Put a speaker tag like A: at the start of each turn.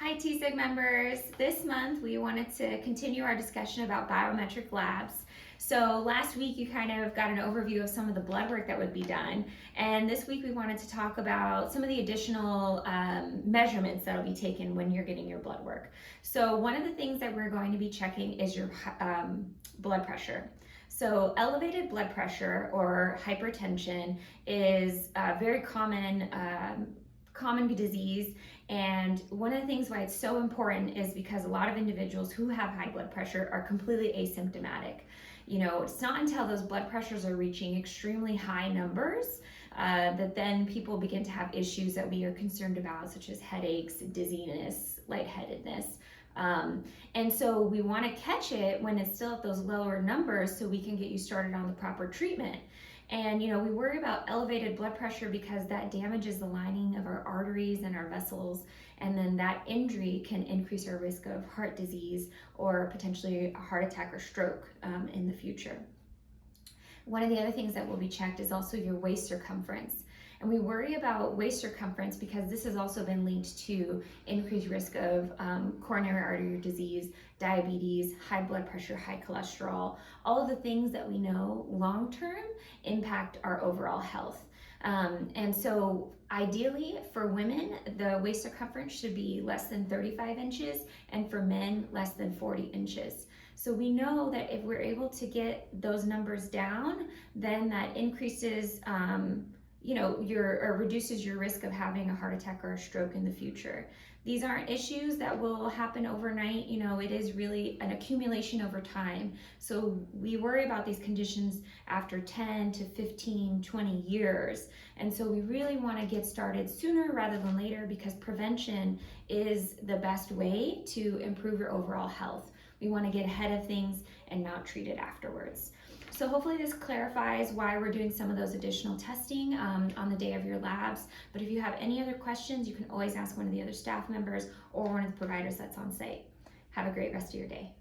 A: Hi TCSIG members. This month we wanted to continue our discussion about biometric labs. So last week you kind of got an overview of some of the blood work that would be done, and this week we wanted to talk about some of the additional measurements that will be taken when you're getting your blood work. So one of the things that we're going to be checking is your blood pressure. So elevated blood pressure or hypertension is a very common disease, and one of the things why it's so important is because a lot of individuals who have high blood pressure are completely asymptomatic. You know, it's not until those blood pressures are reaching extremely high numbers that then people begin to have issues that we are concerned about, such as headaches, dizziness, lightheadedness. And so we want to catch it when it's still at those lower numbers so we can get you started on the proper treatment. And we worry about elevated blood pressure because that damages the lining of our arteries and our vessels, and then that injury can increase our risk of heart disease or potentially a heart attack or stroke in the future. One of the other things that will be checked is also your waist circumference. And we worry about waist circumference because this has also been linked to increased risk of coronary artery disease, diabetes, high blood pressure, high cholesterol, all of the things that we know long-term impact our overall health. And so ideally for women, the waist circumference should be less than 35 inches, and for men, less than 40 inches. So we know that if we're able to get those numbers down, then that increases reduces your risk of having a heart attack or a stroke in the future. These aren't issues that will happen overnight. It is really an accumulation over time. So we worry about these conditions after 10 to 15, 20 years. And so we really want to get started sooner rather than later because prevention is the best way to improve your overall health. We want to get ahead of things and not treat it afterwards. So hopefully this clarifies why we're doing some of those additional testing on the day of your labs. But if you have any other questions, you can always ask one of the other staff members or one of the providers that's on site. Have a great rest of your day.